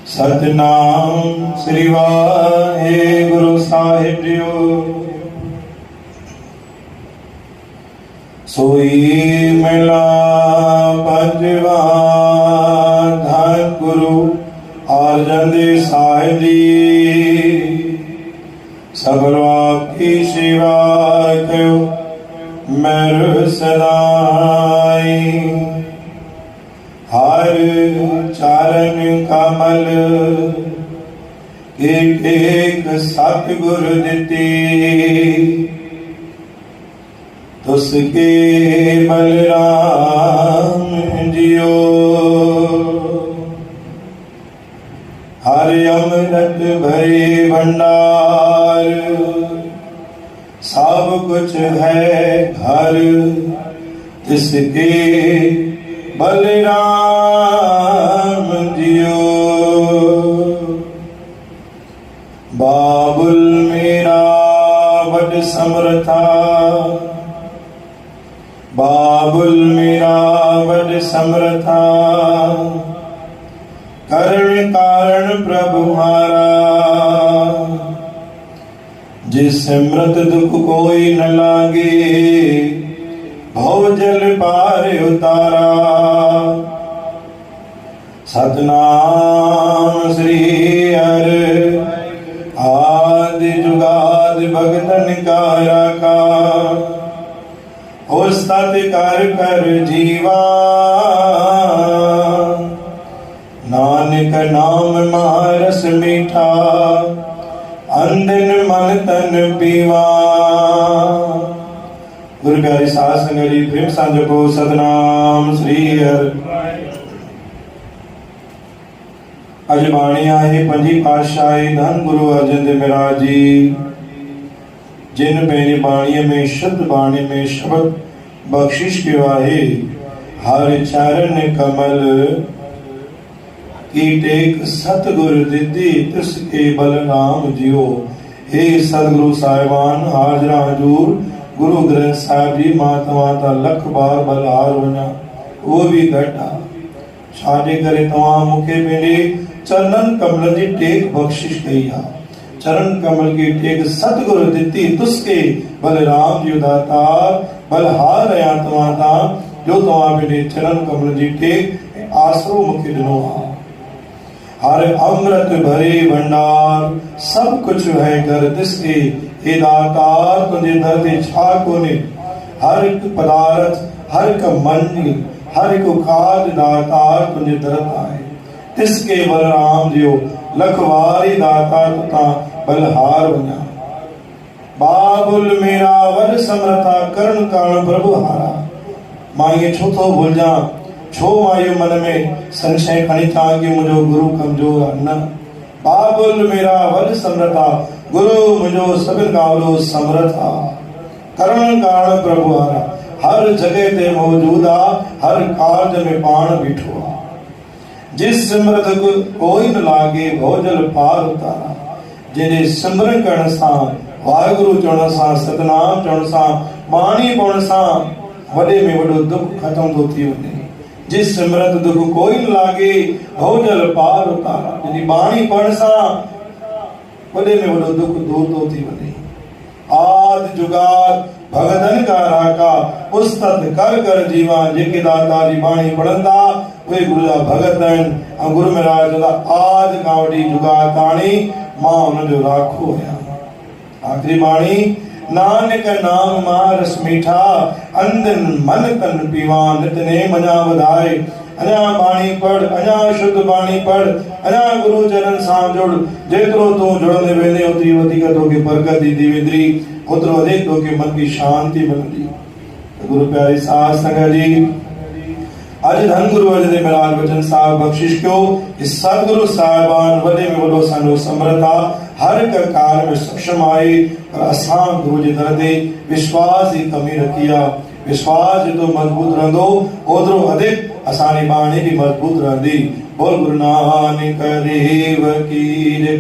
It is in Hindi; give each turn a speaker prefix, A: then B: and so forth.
A: सतनाम श्री वाहेगुरु साहिब जियो। सोई मिला पंजवा धन गुरु अर्जन देव साहिब जी। सबरो आपकी सेवा कयो मेहर सदाई। हर चरण कमल एक एक सतगुर दिते। तुसके बलराम जियो। हर अमृत भरे भंडार सब कुछ है घर तिसके बलराम जियो। बाबुल मेरा बड़ समर्था। बाबुल मेरा बड़ समर्था। करण कारण प्रभु हारा। जिस मृत दुख कोई न लागे भव जल पार उतारा। सतनाम श्री हर आदि जुगाद भगतन का राका। उस्तत कर कर जीवा नानक नाम मारस मीठा। अंधन मन तन पीवा। गुरु प्यारी साध संगत जी प्रेम साझो को सतनाम श्री हर। अज बाणी आहे पंजी पातशाही धन गुरु अर्जन देव महाराज जी। जिन पंहिंजी बाणीअ में शुद्ध बाणी में शब्द बख्शिश कयो आहे। हर चरण कमल की टेक सतगुर दिती तिसके बलराम जियो। हे सतगुरु साहिबान हाजरा हजूर गुरु ग्रंथ साहिब जी माता माता लख बार बलहार वञा उहो बि घटि आहे। छाजे करे तव्हां मूंखे पंहिंजे चरणन कमल जी टेक बख्शिश कई आहे। चरण कमल की टेक सतगुरु दिती तुसके बलराम जी दातार बलहार आहियां तव्हां तां जो तव्हां पंहिंजे चरण कमल जी टेक आसरो मूंखे ॾिनो आहे। हर अमृत भरे भंडार सब कुछ है घर तिसके। हे दातार तुझे दर ते छा कोने। हर एक पदार्थ हर एक मन हर एक काज दातार तुझे दर आहे। तिसके बलराम जियो लखवारी दातार तुता बलहार वञा। बाबुल मेरा वड समर्था करण कारण प्रभु हारा। मां ये छो तो भूल जा छो मायो मन में संशय खणी था कि मुझो गुरु कमजोर न। बाबुल मेरा वड समर्था गुरु मुझो सभिन खां वॾो समर्था। करण कारण प्रभु हारा। हर जगह ते मौजूद आ। हर कार्य में पाण बीठो आ। जिस सिमरत कोई न लागे भोजल पार उतारा। जिने सिमरन करण सां वाहिगुरु चवण सां सतनाम चवण सां बाणी पढ़ण सां वॾे में वॾो दुख खत्म थो थी वञे। जिस सिमरत दुख कोई न लागे भोजल पार उतारा। जिनी बाणी पढ़ण सां वॾे में वॾो दुख दूर थो थी वञे। आद जुगाद भगतन का राका उस्तत कर कर जीवा। जेके दाता जी बाणी पढ़ंदा उहे गुरु जा भगत आहिनि। ऐं गुरु महाराज जा आद खां वठी जुगाद ताणी मां हुनजो राखो आहियां। आख़िरी बाणी नानक नाम मारस मीठा। अंधन मन तन पीवा। नितनेम अञा वधाए अञा बाणी पढ़ अञा शुद्ध बाणी पढ़ अञा गुरु चरण सां जुड़। जेतिरो तूं जुड़ंदे वेंदे ओतिरी वधीक तोखे बरकत ईंदी वेंदी। ओतिरो वधीक तोखे मन की शांति मिलंदी। गुरु प्यारी साध संगत जी अज धन गुरु अर्जन देव महाराज वचन साहिब बख्शिश कयो। सतगुरु साहिबान वॾे में वॾो असांजो समर्थ आहे। हर हिक कार्य में सक्षम आहे। पर असां गुरु जे दर ते विश्वास जी कमी रखी आहे। विश्वास जेतिरो मजबूत रहंदो ओतिरो अधिक असांजी बाणी बि मजबूत रहंदी। बोल गुरु नानक देव की जय।